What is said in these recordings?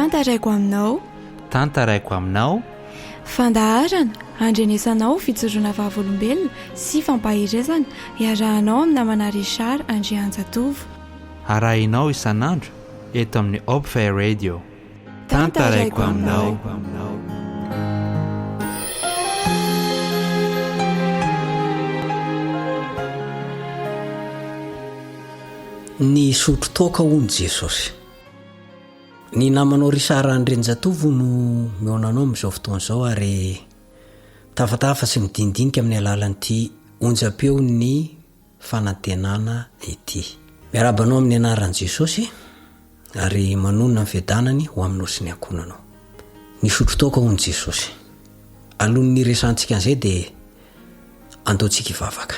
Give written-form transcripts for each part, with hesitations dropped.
Tantaraiko aminao. Tantaraiko aminao. Fandaharana andrenesanao fijoroana vavolombelona sy fampahirezana iarahanao amin'ny namana Richard Andrianjatovo. Arahinao isan'andro eto amin'ny Hope Fair Radio. Tantaraiko aminao. Ny sotro toaka hono Jesosy. Ny namanao Richard Andrianjatovo no mionanao amin'izao fotoan'izao ary tafatafa sy midindinika amin'ny alalan'ity onjam-peo ny fanantenana ity. Miarabanao amin'ny anaran'i Jesosy ary manonona ny fiadanany ho aminao sy ny ankonanao. Ny sotro toaka hono Jesosy. Alohan'ny resantsika an'izay dia andaontsika hivavaka.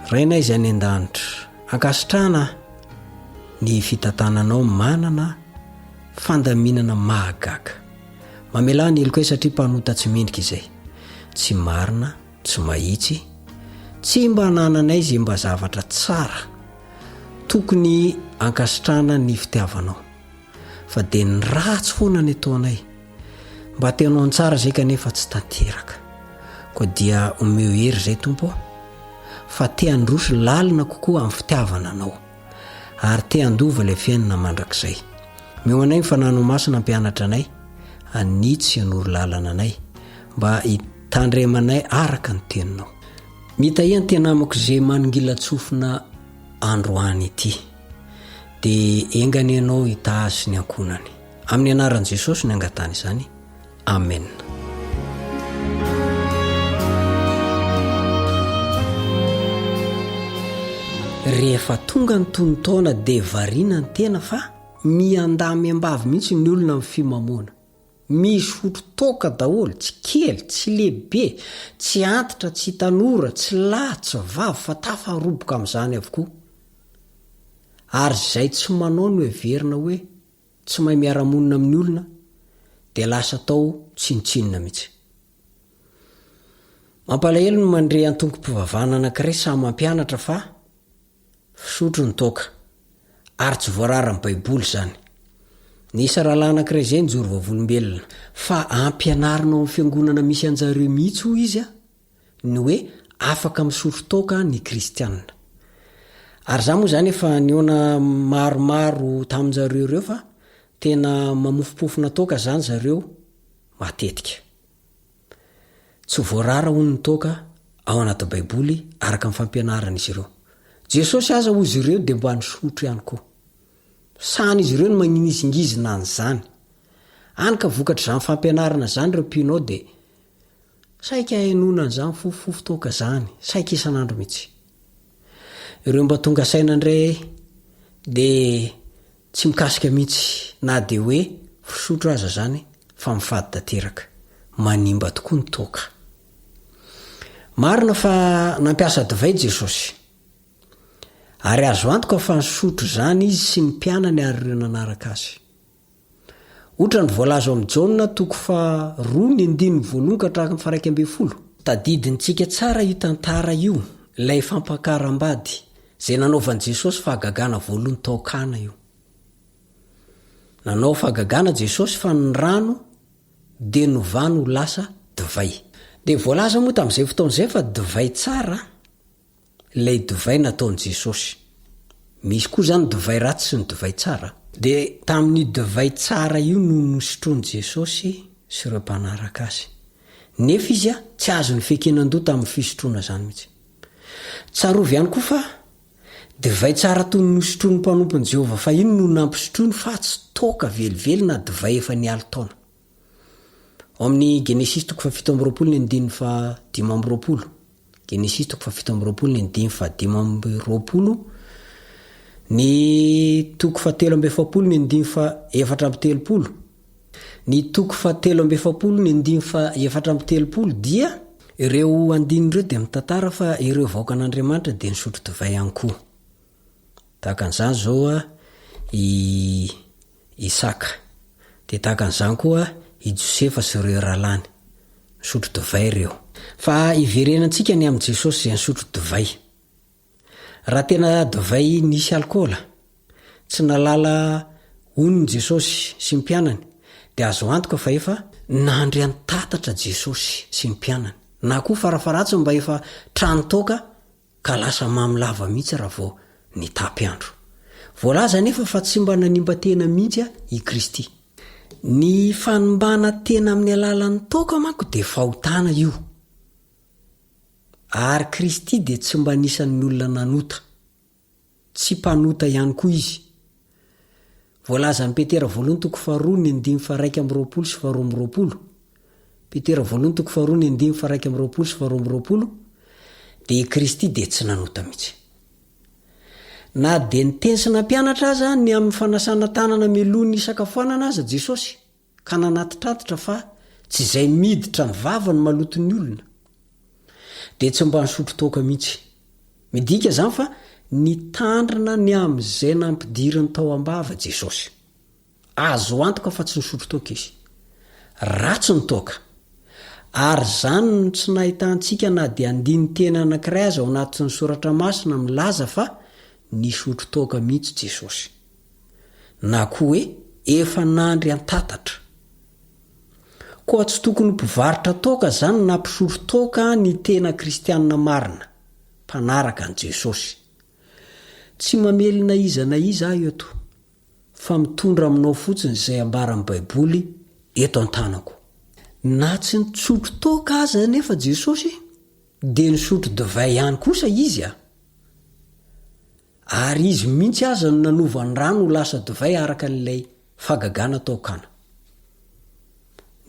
Rainay izay any an-danitra, ankasitrahana ny fitantananao manana fandaminana mahagaga. Mamela ny eloko satria mpanota tsy mendrika izay. Tsy marina, tsy mahitsy, tsy mba nananay izay mba zavatra tsara. Tokony ankasitrahana ny fitiavanao. Fa dia ny ratsy foana ny ataonay. Mba tenao ny tsara izay kanefa tsy tanteraka. Koa dia omeo hery izay tompo. Fa te androso lalina kokoa amin'ny fitiavana anao ary te andova ilay fiainana mandrakizay. Meo anay mifanano masina mpianatra anay anitsy hanoro lalana anay mba hitandremanay araka ny teninao. Mitahiany tena amako izay manongilatsofina androany ity dia engany ianao hitahazy ny ankonany. Amin'ny anaran'i Jesosy ny angatany izany. Amen. Rehefa tonga ny tonotaona dia variana ny tena fa miandamy ambavy mihitsy ny olona amin'ny fimamoana. Misotro toaka daholo, tsy kely, tsy lehibe, tsy antitra, tsy tanora, tsy lahy, tsy vavy fa tafaroboka amin'izany avokoa. Ary izay tsy manao no heverina hoe tsy mahay miara-monina amin'ny olona dia lasa tao tsinitsinina mihitsy. Mampalahelo no mandre antonkom-pivavahana anankiray samy mampianatra fa fisotro ny toaka ary tsy voarara ny baiboly izany. Ny isa rahalahy anankiray izay nijoro vavolombelona fa ampianarinao amin'ny fiangonana misy anjareo mihitsy ho izy ny hoe afaka misotro toaka ny kristianina. Ary za moa izany efa niona maromaro tamin'jareo ireo fa tena mamofopofona toaka izany zareo matetika. Tsy voarara hono ny toaka ao anaty baiboly araka amin'ny fampianarana izy ireo. Jesosy aza ho izy ireo dia mba nisotro ihany koa. Sany izy ireo no magninizingizina an'izany. Any ka vokatra izany fampianarana izany ireo mpianao dia saika hainona an'izany fofofofo toaka izany, saika isan'andro mihitsy. Ireo mba tonga saina indray dia tsy mikasika mihitsy na dia hoe fisotro aza izany fa mifady tanteraka. Manimba tokoa ny toaka. Marina fa nampiasa divay Jesosy. Ary azo antoka fa nisotro izany izy sy ny mpianany ary ireo nanaraka azy. Ohatra ny voalaza amin'ny Jaona 2:2-11. Tadidintsika tsara io tantara io, ilay fampakaram-bady izay nanaovan'i Jesosy fahagagana voalohany taokana io. Nanao fahagagana Jesosy fa ny rano dia novany ho lasa divay. Dia voalaza moa tamin'izay fotoan'izay fa divay tsara ilay divay nataon'i Jesosy. Misy koa izany divay ratsy sy ny divay tsara. Dia tamin'ny divay tsara io no nosotroan'i Jesosy sy ireo mpanaraka azy. Nefa izy tsy azo ny fekenan-doha tamin'ny fisotroana izany mihitsy. Tsarovy ihany koa fa divay tsara toy ny nosotroan'ny mpanompon'i Jehovah fa iny no nampisotroany fa tsy toaka velively na divay efa nialy taona. Ao amin'ny Genesis 17:15-20. Genesis 17:15-20. Ny 17:7-4. Ny 17:7-4 dia ireo andininy ireo dia mitantara fa ireo vaokan'Andriamanitra dia nisotro divay ihany koa. Tahakan'izany zao i Isaka. Dia tahakan'izany koa i Josefa sy ireo ralany. Nisotro divay ireo. Fa iverenantsika ny amin'i Jesosy izay nisotro divay. raha tena divay nisy alkôla tsy nalala onony Jesosy sy ny mpianany dia azo antoka fa efa nandry an-tatatra Jesosy sy ny mpianany na koa farafaratsy mba efa trano toka ka lasa mamilava mihitsy raha vao nitapy andro. Voalaza nefa fa tsy mba nanimba tena mihitsy i Kristy. Ny fanombana tena amin'ny alalan'ny toka manko dia fahotana io. Ary Kristy dia tsy mba nisan'ny olona nanota, tsy mpanota ihany koa izy. Voalaza ny Petera 2:1-2:20. Petera 2:1-2:20 dia Kristy dia tsy nanota mihitsy. Na dia niteny sy nampianatra aza ny amin'ny fanasana tanana meloa ny sakafoanana aza Jesosy ka nanatitratitra fa tsy izay miditra ny vava ny maloton'ny olona dia tsy mba nisotro toka mihitsy. Midika zany fa nitandrina ny amin'izay nampidiriny tao am-bava Jesosy. Azo antoka fa tsy nisotro toka izy. Ratsy ny toka. Ary zany no tsy nahitantsika na dia andiny tena anankiray aza ao anatin'ny soratra masina milaza fa nisotro toka mihitsy Jesosy. Na koa hoe efa nandry an-tatatra. Koa tsy tokony mpivarotra toka zany na mpisotro toka ny tena kristianina marina, mpanaraka an Jesosy. Tsy mamelona iza na iza aho eto, fa mitondra aminao fotsiny izay ambaran'ny Baiboly eto an-tanako. Na tsy nitsotro toka aza nefa Jesosy dia nisotro divay ihany kosa izy ary izy mihitsy aza no nanova ny rano ho lasa divay araka n'ilay fagagana tao kana.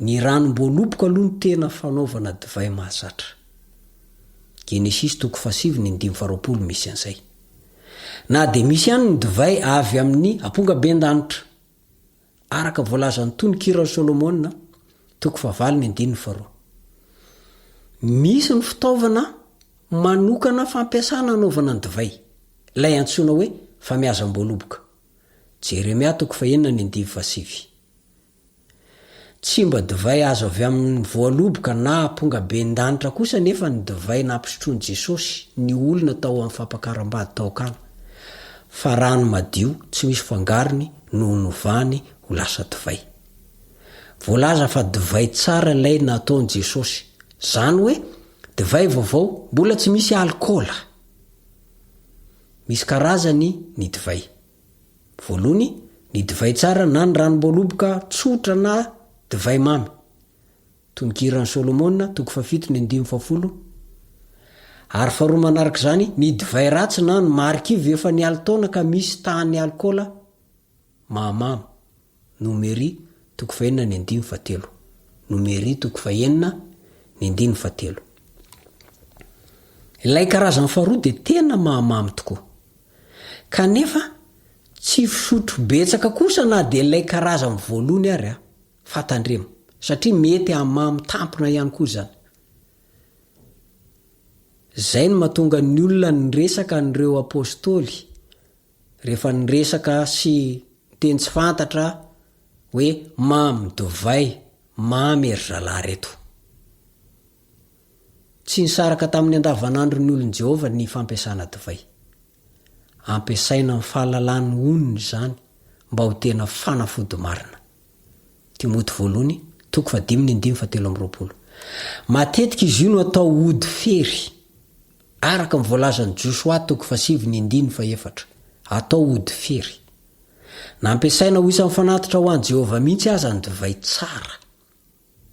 Ny ranom-boaloboka aloha no tena fanaovana divay mahazatra. Genesis 7:20 misy an'izay. Na dia misy ihany ny divay avy amin'ny ampongaben-danitra araka voalazan'ny tony kiran'i Solomona 4:20. Misy ny fitaovana manokana fampiasana anaovana ny divay, ilay antsoina hoe famiazam-boaloboka. Jeremia 9:7. Tsy mba divay azo avy amin'ny voaloboka na ampongaben-danitra kosa nefa ny divay nampisotroany Jesosy ny olona tao amin'ny fampakaram-bady tao kana. Fa rano madio tsy misy fangarony no novany ho lasa divay. Voalaza fa divay tsara ilay nataon'i Jesosy. Zany hoe divay vaovao mbola tsy misy alkôla. Misy karazany ny divay. Voalohany, ny divay tsara na ny ranom-boaloboka tsotra na divay mamy. Tonikiran'i Solomona 7:20. Ary faharoa manaraka izany, ny divay ratsy na ny marikivy efa nialy taona ka misy tahany alkôla mahamamy. Nomery 4:9-7. Nomery 4:9-7. Ilay karazany faharoa dia tena mahamamy tokoa. Kanefa tsy fisotro betsaka kosa na dia ilay karazany voalohany ary fatandremo, satria mety hamamy tampona ihany koa zany. Zay no mahatonga ny olona niresaka n'ireo apôstôly rehefa niresaka sy teny tsy fantatra hoe mamy divay, mamy ery zalahy reto. Tsy nisaraka tamin'ny andavanandro ny olon Jehova ny fampiasana divay. Ampiasaina amin'ny fahalalany onony zany mba ho tena fanafody marina. Timoty 1:5-7. Matetika izy io no atao ody fery araka ny voalazan'ny Joshua 7:7. Atao ody fery. Nampiasaina ho isan'ny fanatitra ho an'i Jehova mihitsy aza ny divay tsara.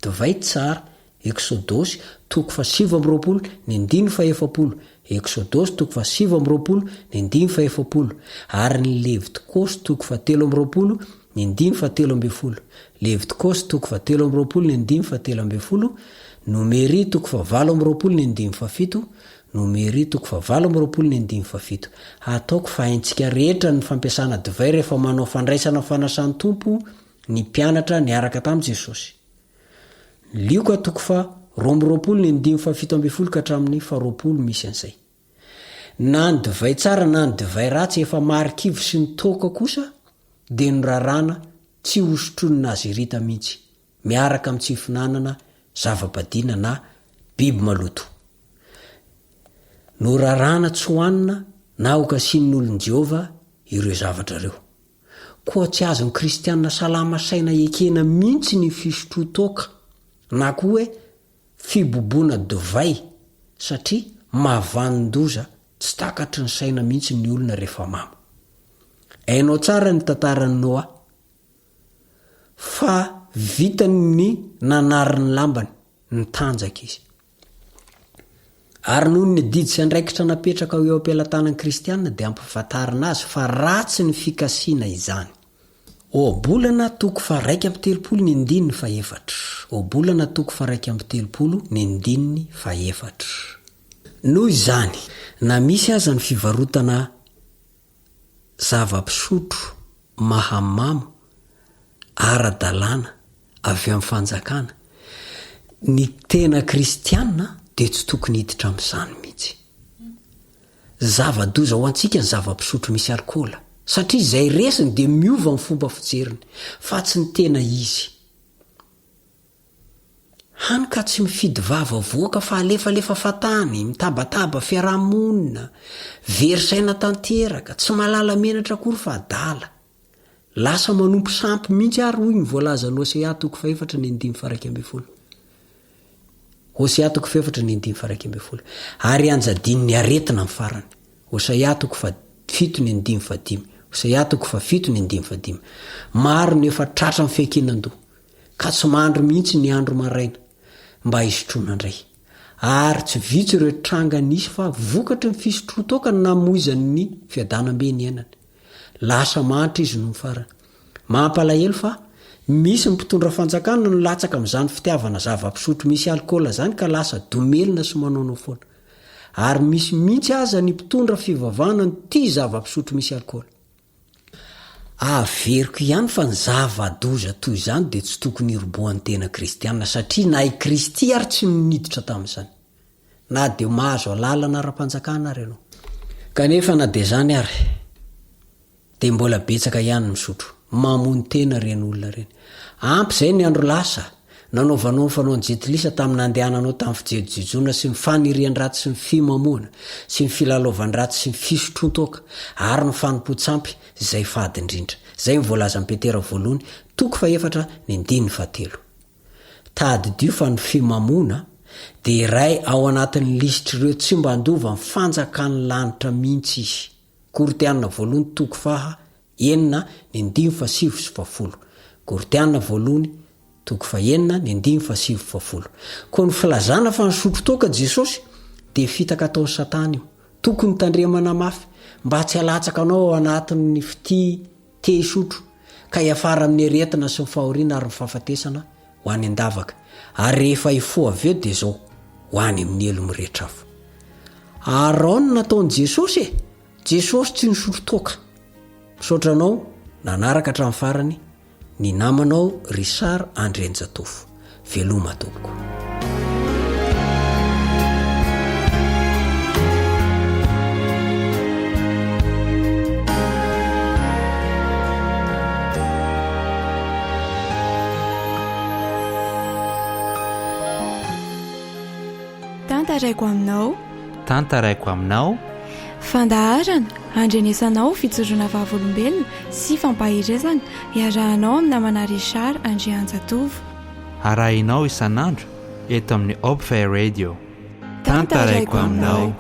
Divay tsara. Exodosy 7:20-7. Exodosy 7:20-7. Ary ny Levitikosy 7:20-7. Levitikosy 7:20-7. Nomery 4:20-7. Nomery 4:20-7. Ataoko fa haintsika rehetra ny fampiasana divay rehefa manao fandraisana fanasan'ny tompo ny mpianatra niaraka tamin'i Jesosy. Lioka 2:20-7 ka hatramin'ny 20 misy an'izay. Na ny divay tsara na ny divay ratsy efa marikivy sy ny toka kosa dia norarana tsy hosotrony nazirita mihitsy, miaraka amin'ny tsy finanana zava-badiana na biby maloto. Norarana tsy hoanina na okasian'olon' Jehova ireo zavatra reo. Koa tsy azony kristianina salama saina ekena mihitsy ny fisotrotoka na koa hoe fiboboana divay satria mahavanondoza tsy takatry ny saina mihitsy ny olona rehefa mamo. Ainao tsara ny tantarany Noa fa vitany ny nanariny lambany ny tanjaka izy. Ary noho ny didy sy andraikitra napetraka eo am-pelantanan'ny kristianina dia ampahafantarina azy fa ratsy ny fikasiana izany. Obolana toko fa 1:telopolo ny andininy fa 4. Obolana toko fa 1:telopolo ny andininy fa 4. Noho izany, na misy aza ny fivarotana zava-pisotro mahamamo ara-dalàna avy amin'ny fanjakana, ny tena kristianina dia tsy tokony hiditra amin'izany mihitsy. Zava-doza ho antsika ny zava-pisotro misy alkôla satria izay resiny dia miova amin'ny fomba fijeriny fa tsy ny tena izy. Hany ka tsy mifidy vava voaka fa alefalefa fatany, mitabataba fiarahamonina, verisaina tanteraka, tsy malala menatra akory fa adala. Lasa manompo sampy mihitsy ary hoy ny voalaza ny Hosea 4:1-12. Hosea 4:1-12. Ary anjadin'ny aretina ny farany. Hosea 7:5. Hosea 7:5. Maro ny efa tratra ny fiankinandoha ka tsy mandro mihitsy ny andro maraina mba hisotroana indray. Ary tsy vitsy ireo tranga nisy fa vokatry ny fisotrotoka ny namoizany ny fiadanam-be ny ainany. Lasa mantra izy no farany. Mampalahelo fa misy mpitondra fanjakana no latsaka amin'izany fitiavana zava-pisotro misy alkôla zany ka lasa domelina sy manaonao foana. Ary misy mihitsy aza ny mpitondra fivavahana ny tia zava-pisotro misy alkôla. Averiko ihany fa ny zava-doza toy izany dia tsy tokony hiroboan'ny tena kristianina satria na i Kristy ary tsy niditra tamin'izany. Na dia mahazo alalana ara-panjakana ary ianao. Kanefa na dia izany ary dia mbola betsaka ihany misotro. Mamony tena reny olona reny. Ampy izay ny andro lasa nanaovanao ny fanao ny jetilisa tamin'ny nandehananao tamin'ny fijejojoana sy ny fanirian-dratsy sy ny fimamoana sy ny filalaovan-dratsy sy ny fisotron-toka ary ny fanompo-tsampy izay fady indrindra. Izay mivoalaza amin'ny Petera 1:4-7. Tadidio fa ny fimamoana dia iray ao anatin'ny lisitra ireo tsy mba handova ny fanjakan'ny lanitra mihitsy izy. Koritianina 1:9-7. Koritianina 1:9-7. Koa ny filazana fa nisotro toka Jesosy dia fitaka ataon'ny Satana io. Tokony tandremana mafy mba tsy halatsaka anao ao anatin'ny fity te hisotro ka hiafara amin'ny aretina sy ny fahoriana ary ny fahafatesana ho any an-davaka. Ary rehefa hifoha avy eo dia izao ho any amin'ny elo mirehetra afo. Araona nataon'i Jesosy e! Jesosy tsy nisotro toka. Misaotranao nanaraka hatramin'ny farany ny namanao Richard Andrenjatofo. Veloma tompoko. Tantaraiko aminao fandaharana andrenesanao fitsoroana vavolombelona sy fampahirezana iarahanao amin'ny namana Richard Andrianjatovo. Arahinao isan'andro eto amin'ny Hope Radio. Tantaraiko aminao.